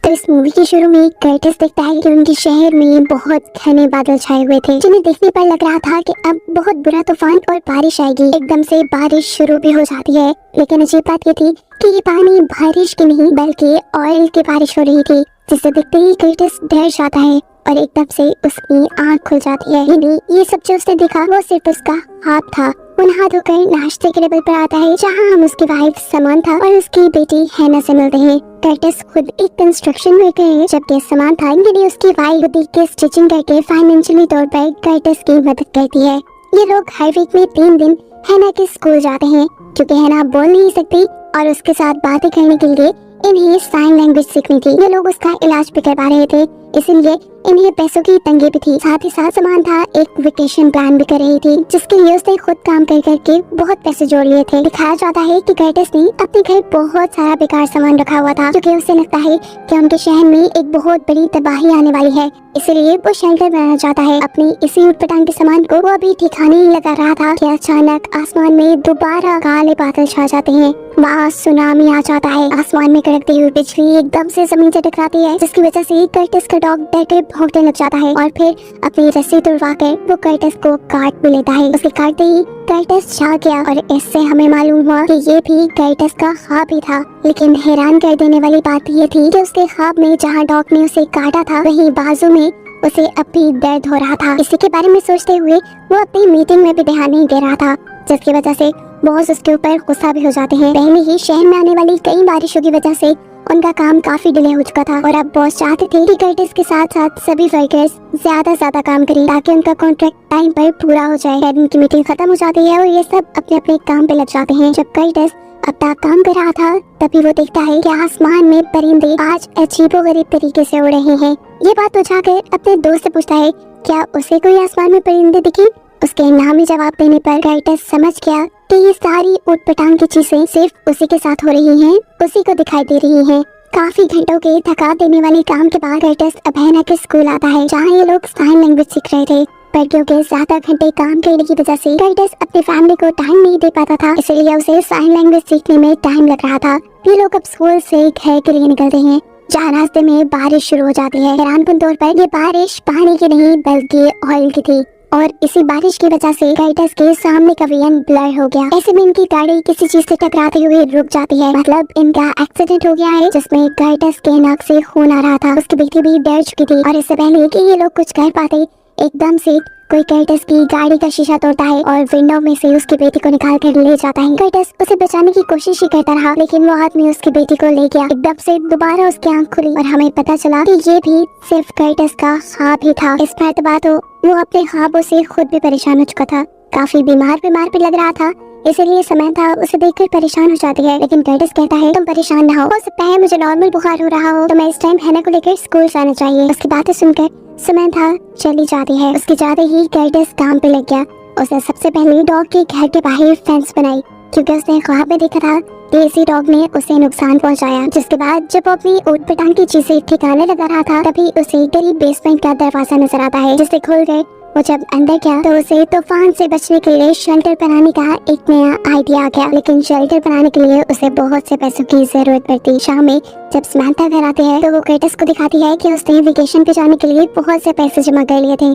तो इस मूवी के शुरू में कर्टिस देखता है कि उनके शहर में बहुत घने बादल छाए हुए थे, जिन्हें देखने पर लग रहा था कि अब बहुत बुरा तूफान और बारिश आएगी। एकदम से बारिश शुरू भी हो जाती है, लेकिन अजीब बात ये थी कि ये पानी बारिश की नहीं बल्कि ऑयल की बारिश हो रही थी, जिसे देखते ही कर्टिस डर जाता है और एकदम से उसकी आंख खुल जाती है। ये सब जो उसने देखा वो सिर्फ उसका ख्वाब था। वो नहा धोकर नाश्ते के टेबल पर आता है, जहाँ हम उसकी वाइफ समांथा और उसकी बेटी हैना से मिलते हैं। कर्टिस खुद एक कंस्ट्रक्शन वर्कर है, जबकि समांथा यानी उसकी वाइफ देख के स्टिचिंग करके फाइनेंशियली तौर पर कर्टिस की मदद करती है। ये लोग हर वीक में 3 दिन हैना के स्कूल जाते हैं, क्योंकि हैना बोल नहीं सकती और उसके साथ बातें करने के लिए इन्हें साइन लैंग्वेज सीखनी थी। ये लोग उसका इलाज भी करवा रहे थे, इसलिए इन्हें पैसों की तंगी भी थी। साथ ही साथ समांथा एक वेकेशन प्लान भी कर रही थी, जिसके लिए उसने खुद काम कर करके बहुत पैसे जोड़ लिए थे। दिखाया जाता है कि कर्टिस ने अपने घर बहुत सारा बेकार सामान रखा हुआ था, क्योंकि उसे लगता है कि उनके शहर में एक बहुत बड़ी तबाही आने वाली है, इसलिए वो शेल्टर बनाना चाहता है। अपनी इसी उटपटांग के सामान को वो अभी ठिकाने ही लगा रहा था कि अचानक आसमान में दोबारा काले बादल छा जाते हैं। वहाँ सुनामी आ जाता है। आसमान में कड़कती हुई बिजली एकदम से जमीन से टकराती है, जिसकी वजह से कर्टिस का डॉग डर कर भौंकने लग जाता है और फिर अपनी रस्सी तुड़वा कर वो कर्टिस को काट भी लेता है। उसे काटते ही कर्टिस जाग गया और इससे हमें मालूम हुआ कि ये भी कर्टिस का ख्वाब ही था। लेकिन हैरान कर देने वाली बात ये थी कि उसके ख्वाब में जहाँ डॉग ने उसे काटा था, वहीं बाजू में उसे अब भी दर्द हो रहा था। इसी के बारे में सोचते हुए वो अपनी मीटिंग में भी ध्यान नहीं दे रहा था, जिसकी वजह से बॉस उसके ऊपर गुस्सा भी हो जाते हैं। पहले ही शहर में आने वाली कई बारिशों की वजह से उनका काम काफी डिले हो चुका था और अब बॉस चाहते थे कि कर्टिस के साथ साथ सभी वर्कर्स ज्यादा काम करें, ताकि उनका कॉन्ट्रैक्ट टाइम पर पूरा हो जाए। कैबिन की मीटिंग खत्म हो जाती है और ये सब अपने अपने काम पे लग जाते हैं। जब कर्टिस अपना काम कर रहा था, तभी वो देखता है कि आसमान में परिंदे आज अजीबोगरीब तरीके से उड़ रहे हैं। ये बात वो जाकर अपने दोस्त से पूछता है क्या उसे कोई आसमान में परिंदे दिखे। उसके नामी जवाब देने पर कर्टिस समझ गया कि ये सारी उटपटांग की चीजें सिर्फ उसी के साथ हो रही हैं, उसी को दिखाई दे रही हैं। काफी घंटों के थका देने वाले काम के बाद कर्टिस अब हैना के स्कूल आता है, जहाँ ये लोग साइन लैंग्वेज सीख रहे थे। पर क्योंकि ज्यादा घंटे काम करने की वजह से कर्टिस अपनी फैमिली को टाइम नहीं दे पाता था, इसलिए उसे साइन लैंग्वेज सीखने में टाइम लग रहा था। ये लोग अब स्कूल से घर के लिए निकलते हैं, जहाँ रास्ते में बारिश शुरू हो जाती है। हैरानकुन तौर पर ये बारिश पानी की नहीं बल्कि ऑयल की थी और इसी बारिश की वजह से कर्टिस के सामने का विजन ब्लर हो गया। ऐसे में इनकी गाड़ी किसी चीज से टकराते हुए रुक जाती है। मतलब इनका एक्सीडेंट हो गया है, जिसमें कर्टिस के नाक से खून आ रहा था। उसकी बेटी भी डर चुकी थी और इससे पहले कि ये लोग कुछ कर पाते, एकदम से कोई कर्टिस की गाड़ी का शीशा तोड़ता है और विंडो में से उसकी बेटी को निकाल कर ले जाता है। कर्टिस उसे बचाने की कोशिश ही करता रहा, लेकिन वो आदमी उसकी बेटी को ले गया। एकदम से दोबारा उसकी आंख खुली और हमें पता चला कि ये भी सिर्फ कर्टिस का ख्वाब ही था। इस मर्तबा तो वो अपने ख्वाबों से खुद भी परेशान हो चुका था। काफी बीमार भी लग रहा था, इसीलिए समांथा उसे देखकर परेशान हो जाती है। लेकिन कर्टिस कहता है तुम परेशान ना हो सकता है मुझे नॉर्मल बुखार हो रहा हो, तो मैं इस टाइम हैना को लेकर स्कूल जाना चाहिए। उसकी बातें सुनकर समांथा चली जाती है। उसके जाते ही कर्टिस काम पे लग गया। उसने सबसे पहले डॉग के घर के बाहर फेंस बनाई, क्योंकि उसने ख्वाब में देखा था कि इसी डॉग ने उसे नुकसान पहुंचाया। जिसके बाद जब वो अपनी ऊट-पटांग की चीजें ठिकाने लगा रहा था, तभी उसे करीब बेसमेंट का दरवाजा नजर आता है, जिसे खोल कर वो जब अंदर गया तो उसे तूफान से बचने के लिए शेल्टर बनाने का एक नया आइडिया आ गया। लेकिन शेल्टर बनाने के लिए उसे बहुत से पैसों की जरूरत पड़ती। शाम में जब समांथा घर आती है तो वो कर्टिस को दिखाती है कि उसने वेकेशन पे जाने के लिए बहुत से पैसे जमा कर लिए थे।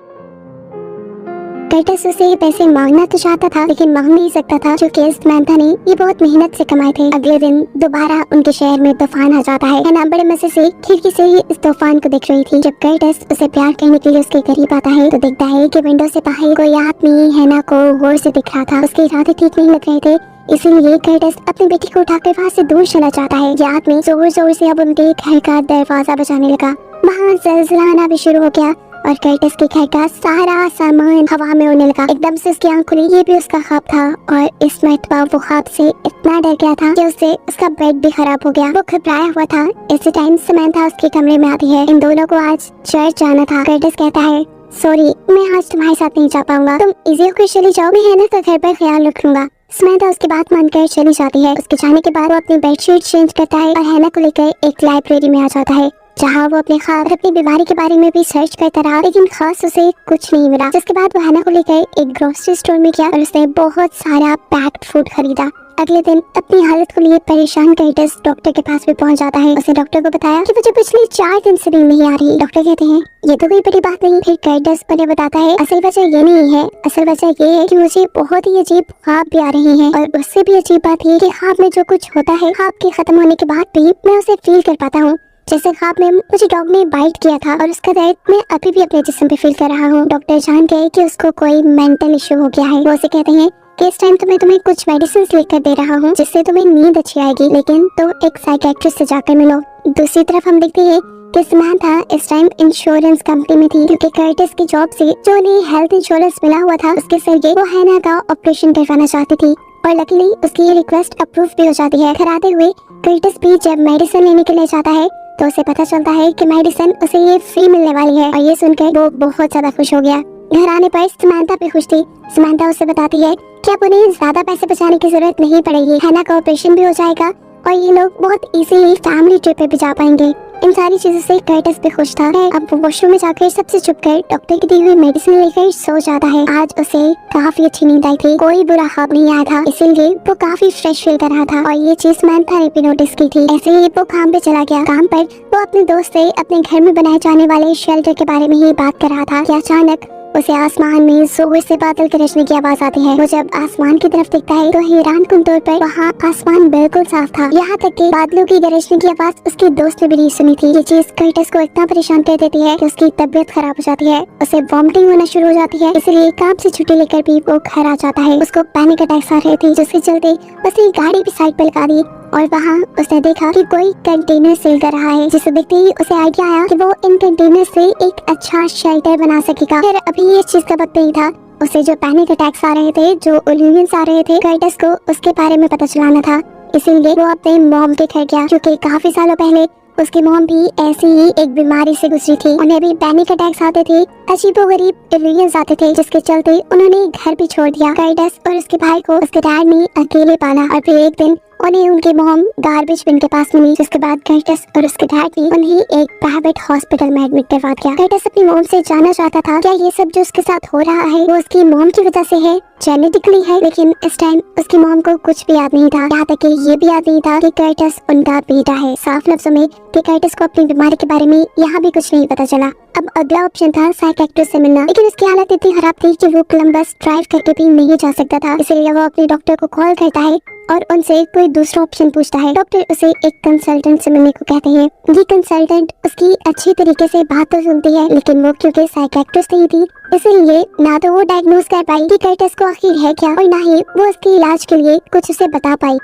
कर्टिस उसे पैसे मांगना तो चाहता था, लेकिन मांग नहीं सकता था, क्योंकि समांथा ने ये बहुत मेहनत से कमाए थे। अगले दिन दोबारा उनके शहर में तूफान आ जाता है। हैना बड़े मजे से खिड़की से ही इस तूफान को देख रही थी। जब कर्टिस उसे प्यार करने के लिए उसके करीब आता है तो देखता है कि विंडो से बाहर कोई आदमी हैना को गौर से दिख रहा था। उसके इरादे ठीक नहीं लग रहे थे, इसीलिए कर्टिस अपनी बेटी को उठाकर वहाँ से दूर चला जाता है। ये आदमी जोर जोर से अब उनके घर का दरवाजा बजाने लगा। वहाँ ज़लज़ला आना भी शुरू हो गया और कर्टिस के घर का सारा सामान हवा में उड़ने लगा। एकदम से उसकी आंख खुली। ये भी उसका ख्वाब था और इस मर्तबा वो ख्वाब से इतना डर गया था कि उससे उसका बेड भी खराब हो गया। वो घबराया हुआ था। इसी टाइम समांथा उसके कमरे में आती है। इन दोनों को आज चर्च जाना था। कर्टिस कहता है सॉरी मैं आज तुम्हारे साथ नहीं जा पाऊंगा, तुम इजी होकर चली जाओ, मैं हैना का घर पर ख्याल रख लूंगा। समांथा उसकी बात मानकर चली जाती है। उसके जाने के बाद वो अपनी बेडशीट चेंज करता है और हैना को लेकर एक लाइब्रेरी में आ जाता है, जहाँ वो अपने ख्वाब और अपनी बीमारी के बारे में भी सर्च करता रहा, लेकिन खास उसे कुछ नहीं मिला। जिसके बाद वो हैना को लेकर एक ग्रोसरी स्टोर में गया और उसने बहुत सारा पैक्ड फूड खरीदा। अगले दिन अपनी हालत को लिए परेशान कर्टिस डॉक्टर के पास भी पहुंच जाता है। उसने डॉक्टर को बताया कि मुझे पिछले 4 दिन से नींद नहीं आ रही। डॉक्टर कहते हैं ये तो कोई बड़ी बात नहीं। फिर कर्टिस उन्हें बताता है असल वजह ये नहीं है, असल वजह ये है कि मुझे बहुत ही अजीब ख्वाब भी आ रहे हैं। और उससे भी अजीब बात ये कि ख्वाब में जो कुछ होता है, ख्वाब के खत्म होने के बाद भी मैं उसे फील कर पाता हूँ। जैसे ख्वाब में मुझे डॉग ने बाइट किया था और उसका दर्द मैं अभी भी अपने जिस्म पे फील कर रहा हूँ। डॉक्टर जान गए कि उसको कोई मेंटल इशू हो गया है। वो उसे कहते हैं कि इस टाइम तो मैं तुम्हें कुछ मेडिसिन लेकर दे रहा हूँ जिससे तुम्हें नींद अच्छी आएगी, लेकिन तुम एक साइकियाट्रिस्ट से जाकर मिलो। दूसरी तरफ हम देखते हैं कि समांथा इस टाइम इंश्योरेंस कंपनी में थी, क्योंकि कर्टिस की जॉब से जो उन्हें हेल्थ इंश्योरेंस मिला हुआ था उसके जरिए वो हैना का ऑपरेशन करवाना चाहती थी। और लकीली उसकी ये रिक्वेस्ट अप्रूव भी हो जाती है। घर आते हुए कर्टिस भी जब मेडिसिन लेने के लिए जाता है तो उसे पता चलता है कि मेडिसिन उसे ये फ्री मिलने वाली है। और ये सुनकर वो बहुत ज्यादा खुश हो गया। घर आने पर समांथा भी खुश थी। समांथा उसे बताती है कि अब उन्हें ज्यादा पैसे बचाने की जरूरत नहीं पड़ेगी, हैना का ऑपरेशन भी हो जाएगा और ये लोग बहुत इजीली फैमिली ट्रिप पे भी जा पाएंगे। इन सारी चीजों से कर्टिस भी खुश था। अब वो वॉशरूम में जाकर सबसे छुप कर डॉक्टर की दी हुई मेडिसिन लेकर सो जाता है। आज उसे काफी अच्छी नींद आई थी, कोई बुरा ख्वाब नहीं आया था, इसीलिए वो काफी फ्रेश फील कर रहा था। और ये चीज समांथा ने भी नोटिस की थी। ऐसे ही वो काम पे चला गया। काम पर वो अपने दोस्त से अपने घर में बनाए जाने वाले शेल्टर के बारे में ही बात कर रहा था कि अचानक उसे आसमान में जोर से बादल गरजने की आवाज आती है। वो जब आसमान की तरफ देखता है तो हैरानकुन तौर पर वहाँ आसमान बिल्कुल साफ था। यहाँ तक कि बादलों की गरजने की आवाज उसके दोस्त ने भी नहीं सुनी थी। ये चीज कर्टिस को इतना परेशान कर देती है कि उसकी तबीयत खराब हो जाती है, उसे वॉमिटिंग होना शुरू हो जाती है। इसलिए काम से छुट्टी लेकर भी वो घर आ जाता है। उसको पैनिक अटैक्स आ रहे थे, जिसके चलते उसने गाड़ी भी साइड पर लगा दी। और वहाँ उसने देखा कि कोई कंटेनर सेल कर रहा है, जिसे देखते ही उसे आइडिया आया कि वो इन कंटेनर से एक अच्छा शेल्टर बना सकेगा। फिर अभी ये चीज का वक्त नहीं था। उसे जो पैनिक अटैक्स आ रहे थे, जो इल्यूजन्स आ रहे थे, कर्टिस को उसके बारे में पता चलाना था। इसीलिए वो अपने मॉम के घर गया, क्योंकि काफी सालों पहले उसकी मॉम भी ऐसी ही एक बीमारी से गुजरी थी। उन्हें भी पैनिक अटैक्स आते थे, अजीबोगरीब इल्यूजन्स आते थे, जिसके चलते उन्होंने घर भी छोड़ दिया। कर्टिस और उसके भाई को उसके डैड ने अकेले पाला। और फिर एक दिन उन्हें उनकी मॉम गार्बेज बिन के पास मिली, जिसके बाद कर्टिस और उसके डैड ने उन्हें एक प्राइवेट हॉस्पिटल में एडमिट करवा दिया। कर्टिस अपनी मॉम से जानना चाहता था क्या ये सब जो उसके साथ हो रहा है वो उसकी मॉम की वजह से है, जेनेटिकली है, लेकिन इस टाइम उसकी मॉम को कुछ भी याद नहीं था। यहाँ तक कि ये भी याद नहीं था कि कर्टिस उनका बेटा है। साफ लफ्जों में कि कर्टिस को अपनी बीमारी के बारे में यहाँ भी कुछ नहीं पता चला। अब अगला ऑप्शन था साइकियाट्रिस्ट से मिलना, लेकिन उसकी हालत इतनी खराब थी कि वो कोलंबस ड्राइव करके भी नहीं जा सकता था। इसलिए वो अपने डॉक्टर को कॉल करता है और उनसे कोई दूसरा ऑप्शन पूछता है। डॉक्टर उसे एक कंसल्टेंट से मिलने को कहते हैं। ये कंसल्टेंट उसकी अच्छी तरीके से बात तो सुनती है, लेकिन वो क्योंकि साइकियाट्रिस्ट नहीं थी, इसलिए ना तो वो डायग्नोज कर पाई कि कर्टिस को आखिर है क्या, और ना ही वो उसके इलाज के लिए कुछ उसे बता पाई।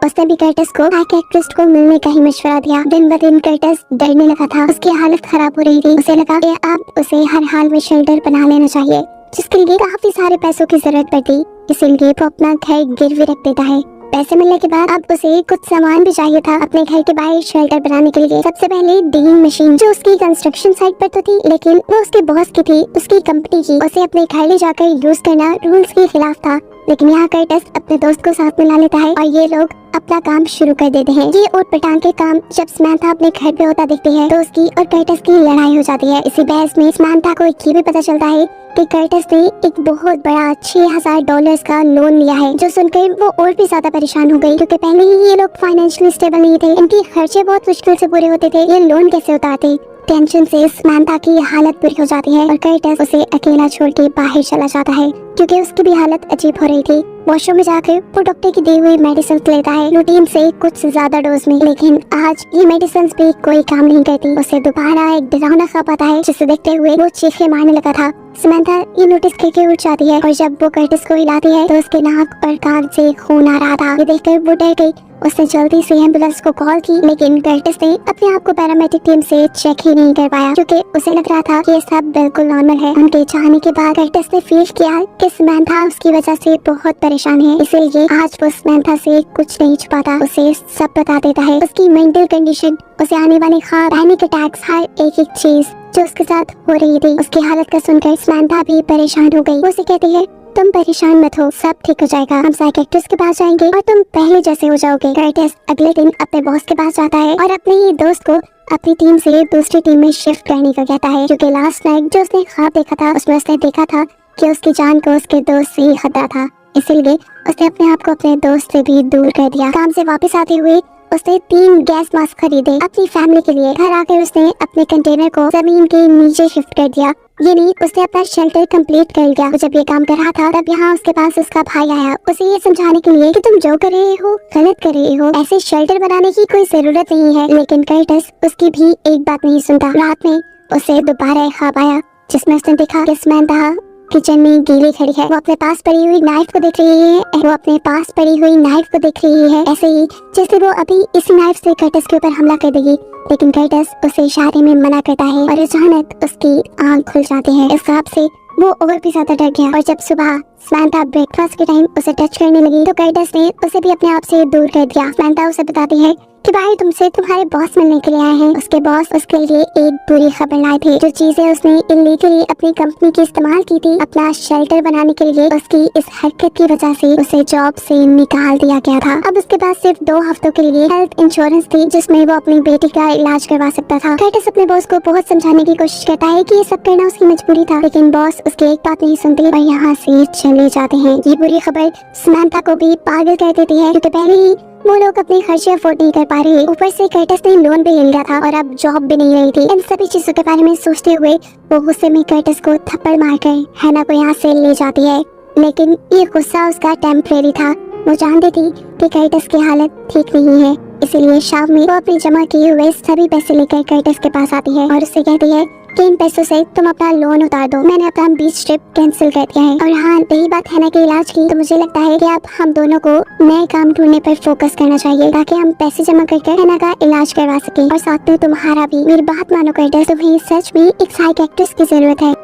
उसने भी कर्टिस को साइकियाट्रिस्ट को मिलने का ही मशवरा दिया। दिन ब दिन कर्टिस डरने लगा था, उसकी हालत खराब हो रही थी। उसे लगा कि अब उसे हर हाल में शेल्टर बना लेना चाहिए, जिसके लिए काफी सारे पैसों की जरूरत पड़ती। इसीलिए वो अपना घर गिरवी रख देता है। पैसे मिलने के बाद अब उसे कुछ सामान भी चाहिए था अपने घर के बाहर शेल्टर बनाने के लिए। सबसे पहले डिगिंग मशीन, जो उसकी कंस्ट्रक्शन साइट पर तो थी, लेकिन वो उसके बॉस की थी, उसकी कंपनी की। उसे अपने घर ले जाकर यूज करना रूल्स के खिलाफ था। लेकिन यहाँ कर्टिस अपने दोस्त को साथ मिला लेता है और ये लोग अपना काम शुरू कर देते हैं। ये ऊट पटांग के काम जब समांथा अपने घर पे होता देखती है तो उसकी और कर्टिस की लड़ाई हो जाती है। इसी बहस में समांथा को ये भी पता चलता है कि कर्टिस ने एक बहुत बड़ा $6000 का लोन लिया है, जो सुनकर वो और भी ज्यादा परेशान हो गई, क्योंकि पहले ही ये लोग फाइनेंशियली स्टेबल नहीं थे। इनके खर्चे बहुत मुश्किल से पूरे होते थे, ये लोन कैसे उतारते। टेंशन से समांथा की हालत बुरी हो जाती है और कर्टिस उसे अकेला छोड़ के बाहर चला जाता है, क्योंकि उसकी भी हालत अजीब हो रही थी। वॉशरूम में जाकर वो डॉक्टर की दी हुई मेडिसिन लेता है, रूटीन से कुछ ज्यादा डोज में, लेकिन आज ये मेडिसिन भी कोई काम नहीं करती। उसे दोबारा एक डरावना ख्वाब आता है, जिसे देखते हुए वो चीखें मारने लगा था। समांथा ये नोटिस करके उठ जाती है और जब वो कर्टिस को हिलाती है तो उसके नाक और कान से खून आ रहा था। ये देखकर वो डर गई। उसने जल्दी से एम्बुलेंस को कॉल की, लेकिन कर्टिस ने अपने आप को पैरामेडिक टीम से चेक ही नहीं कर पाया, क्योंकि उसे लग रहा था कि ये सब बिल्कुल नॉर्मल है। उनके जाने के बाद कर्टिस ने फील किया कि समांथा उसकी वजह से बहुत परेशान है, इसीलिए आज वो समांथा से कुछ नहीं छुपाता, उसे सब बता देता है। उसकी मेंटल कंडीशन, उसे आने वाले ख्वाब, पैनिक अटैक्स, हर एक चीज जो उसके साथ हो रही थी। उसकी हालत का सुनकर समांथा भी परेशान हो गई। वो उसे कहती है तुम परेशान मत हो, सब ठीक हो जाएगा, हम साइकियाट्रिस्ट के पास जाएंगे और तुम पहले जैसे हो जाओगे। कर्टिस अगले दिन अपने बॉस के पास जाता है और अपने ही दोस्त को अपनी टीम से दूसरी टीम में शिफ्ट करने को कहता है, क्योंकि लास्ट नाइट जो उसने ख्वाब देखा था उसमें उसने देखा था कि उसकी जान को उसके दोस्त से ही खतरा था। इसीलिए उसने अपने आप को अपने दोस्त से भी दूर कर दिया। काम से वापस आते हुए उसने 3 गैस मास्क खरीदे अपनी फैमिली के लिए। घर आकर उसने अपने कंटेनर को जमीन के नीचे शिफ्ट कर दिया। ये नहीं, उसने अपना शेल्टर कंप्लीट कर लिया। जब ये काम कर रहा था तब यहाँ उसके पास उसका भाई आया, उसे ये समझाने के लिए कि तुम जो कर रहे हो गलत कर रहे हो, ऐसे शेल्टर बनाने की कोई जरूरत नहीं है। लेकिन कर्टिस उसकी भी एक बात नहीं सुनता। रात में उसे दोबारा एक ख्वाब आया जिसमें उसने देखा कि समंथा किचन में गीली खड़ी है। वो अपने पास पड़ी हुई नाइफ को देख रही है। वो अपने पास पड़ी हुई नाइफ को देख रही है, ऐसे ही जैसे वो अभी इसी नाइफ से कर्टिस के ऊपर हमला कर देगी। लेकिन कर्टिस उसे इशारे में मना करता है और अचानक उसकी आंख खुल जाती है। इस ख्वाब से वो और भी ज्यादा डर गया और जब सुबह समंथा ब्रेकफास्ट के टाइम उसे टच करने लगी तो कर्टिस ने उसे भी अपने आप से दूर कर दिया। समंथा उसे बताती है कि भाई तुमसे तुम्हारे बॉस मिलने के लिए आए हैं। उसके बॉस उसके लिए एक बुरी खबर लाए थे। जो चीजें उसने इलीगली अपनी कंपनी की इस्तेमाल की थी अपना शेल्टर बनाने के लिए, उसकी इस हरकत की वजह से उसे जॉब से निकाल दिया गया था। अब उसके पास सिर्फ 2 हफ्तों के लिए हेल्थ इंश्योरेंस थी जिसमें वो अपनी बेटी का इलाज करवा सकता था। कर्टिस अपने बॉस को बहुत समझाने की कोशिश करता है कि ये सब करना उसकी मजबूरी था, लेकिन बॉस उसकी एक बात नहीं सुनते और यहाँ से चले जाते हैं। ये बुरी खबर समंथा को भी पागल कर देती है क्योंकि पहले ही वो लोग अपने खर्चे अफोर्ड नहीं कर पा रहे। ऊपर से कर्टिस ने लोन भी ले लिया था और अब जॉब भी नहीं रही थी। इन सभी चीजों के बारे में सोचते हुए वो गुस्से में कर्टिस को थप्पड़ मारकर हैना को यहाँ से ले जाती है। लेकिन ये गुस्सा उसका टेम्परेरी था। वो जानती थी कि कर्टिस की हालत ठीक नहीं है, इसीलिए शाम में वो अपने जमा किए हुए सभी पैसे लेकर कर्टिस के पास आती है और उससे कहती है कि इन पैसों से तुम अपना लोन उतार दो, मैंने अपना बीच ट्रिप कैंसिल कर दिया है। और हाँ, रही बात हैना के इलाज की, तो मुझे लगता है कि अब हम दोनों को नए काम ढूंढने पर फोकस करना चाहिए ताकि हम पैसे जमा करके हैना का इलाज करवा सके। और साथ में तुम्हारा भी। मेरी बात मानो कर्टिस, तुम्हें सच में एक साइकियाट्रिस्ट की जरूरत है।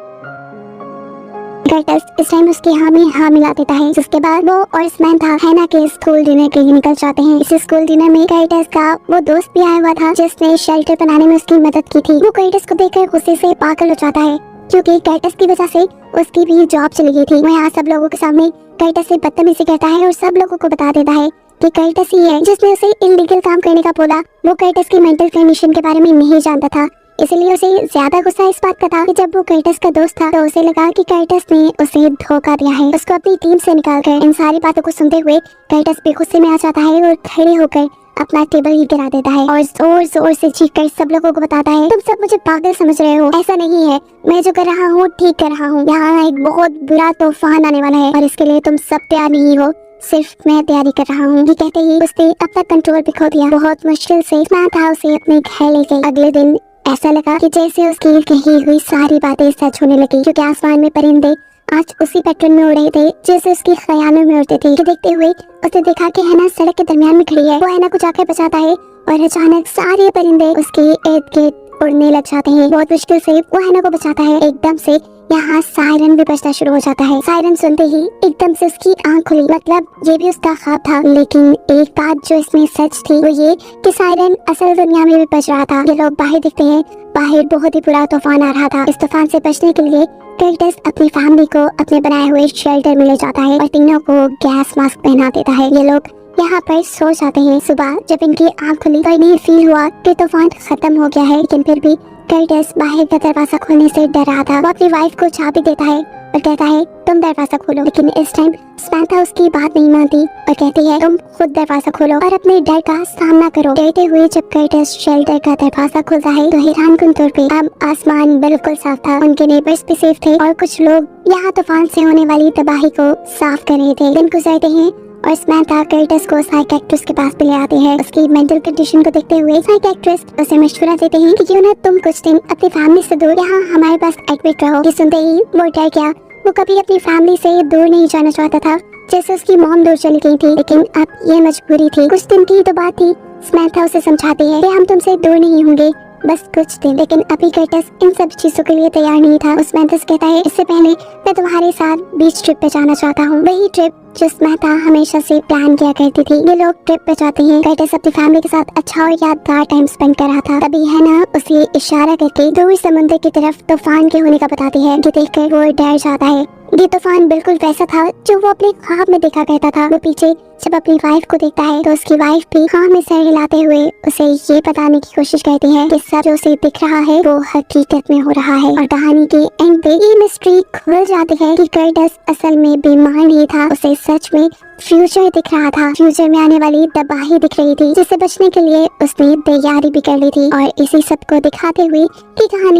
कर्टिस इस टाइम उसकी हाँ में हाँ मिला देता है, जिसके बाद वो और समंथा हैना के स्कूल डिनर के लिए निकल जाते हैं। इस स्कूल डिनर में कर्टिस का वो दोस्त भी आया हुआ था जिसने शेल्टर बनाने में उसकी मदद की थी। वो कर्टिस को देखकर गुस्से से पागल हो जाता है क्योंकि कर्टिस की वजह से उसकी भी जॉब चली गई थी। वो यहाँ सब लोगों के सामने कर्टिस से बदतमीजी करता है और सब लोगों को बता देता है कि कर्टिस ही है जिसने उसे इलीगल काम करने का बोला। वो कर्टिस की मेंटल कंडीशन के बारे में नहीं जानता था, इसलिए उसे ज्यादा गुस्सा इस बात का था कि जब वो कर्टिस का दोस्त था तो उसे लगा कि कर्टिस ने उसे धोखा दिया है। उसको अपनी टीम से निकालकर इन सारी बातों को सुनते हुए कर्टिस भी गुस्से में आ जाता है और खड़े होकर अपना टेबल ही गिरा देता है और जोर जोर से चीखकर सब लोगों को बताता है, तुम सब मुझे पागल समझ रहे हो, ऐसा नहीं है, मैं जो कर रहा हूँ ठीक कर रहा हूँ। यहाँ एक बहुत बुरा तूफान आने वाला है और इसके लिए तुम सब तैयार नहीं हो, सिर्फ मैं तैयारी कर रहा हूँ। ये कहते ही उसने अपना कंट्रोल भी खो दिया। बहुत मुश्किल से समंथा उसे अपने घर ले गई। अगले दिन ऐसा लगा कि जैसे उसकी कही हुई सारी बातें सच होने लगी क्योंकि आसमान में परिंदे आज उसी पैटर्न में उड़ रहे थे जैसे उसकी ख्यालों में उड़ते थे। देखते हुए उसने देखा कि हैना सड़क के दरमियान में खड़ी है। वो हैना को जाकर बचाता है और अचानक सारे परिंदे उसके इर्द गिर्द उड़ने लग जाते हैं। बहुत मुश्किल से वो हैना को बचाता है। एकदम से यहाँ सायरन भी बजना शुरू हो जाता है। सायरन सुनते ही एकदम से उसकी आंख खुली, मतलब ये भी उसका ख्वाब था। लेकिन एक बात जो इसमें सच थी वो ये कि सायरन असल दुनिया में भी बज रहा था। ये लोग बाहर दिखते हैं, बाहर बहुत ही बुरा तूफान आ रहा था। इस तूफान से बचने के लिए कर्टिस अपनी फैमिली को अपने बनाए हुए शेल्टर में ले जाता है और तीनों को गैस मास्क पहना देता है। ये लोग यहाँ पर सो जाते हैं। सुबह जब इनकी आंख खुली तो इन्हें फील हुआ कि तूफान खत्म हो गया है, लेकिन फिर भी कर्टिस बाहर का दरवाजा खोलने से डर रहा था। वो अपनी वाइफ को चाबी देता है और कहता है तुम दरवाजा खोलो, लेकिन इस टाइम समंथा उसकी बात नहीं मानती और कहती है तुम खुद दरवाजा खोलो और अपने डर का सामना करो। डरते हुए जब कर्टिस शेल्टर का दरवाजा खुलता है तो हैरानकुन तौर पे अब आसमान बिल्कुल साफ था। उनके नेबर्स भी सेफ थे और कुछ लोग यहाँ तूफान से होने वाली तबाही को साफ कर रहे थे। दिन गुजरते हैं और समंथा कर्टिस को साइकियाट्रिस्ट के पास भी ले आती है। उसकी मेंटल कंडीशन को देखते हुए साइकियाट्रिस्ट उसे मशवरा देते हैं कि क्यों ना तुम कुछ दिन अपनी फैमिली से दूर यहाँ हमारे पास एडमिट रहो। ये सुनते ही वो डर गया। वो कभी अपनी फैमिली से दूर नहीं जाना चाहता था, जैसे उसकी मॉम दूर चली गई थी, लेकिन अब ये मजबूरी थी। कुछ दिन की तो बात थी। समंथा उसे समझाती है कि हम तुमसे दूर नहीं होंगे, बस कुछ दिन। लेकिन अभी कर्टिस इन सब चीजों के लिए तैयार नहीं था। समंथा कहता है इससे पहले मैं तुम्हारे साथ बीच ट्रिप पे जाना चाहता हूँ, वही ट्रिप जो समंथा हमेशा से प्लान किया करती थी। ये लोग ट्रिप पे जाते हैं। कर्टिस अपनी फैमिली के साथ अच्छा और यादगार टाइम स्पेंड कर रहा था। तभी हैना उसे इशारा करके दूर समुद्र की तरफ तूफान के होने का बताती है, जो देखकर वो डर जाता है ये तूफान बिल्कुल वैसा था जो वो अपने ख्वाब में देखा करता था। वो पीछे जब अपनी वाइफ को देखता है तो उसकी वाइफ भी हाँ में सर हिलाते हुए उसे ये बताने की कोशिश करती है कि सब जो उसे दिख रहा है वो हकीकत में हो रहा है। और कहानी के एंड पे ये मिस्ट्री खुल जाती है कि कर्टिस असल में बीमार नहीं था, उसे सच में फ्यूचर दिख रहा था। फ्यूचर में आने वाली तबाही दिख रही थी जिससे बचने के लिए उसने तैयारी भी कर ली थी। और इसी सब को दिखाते हुए की कहानी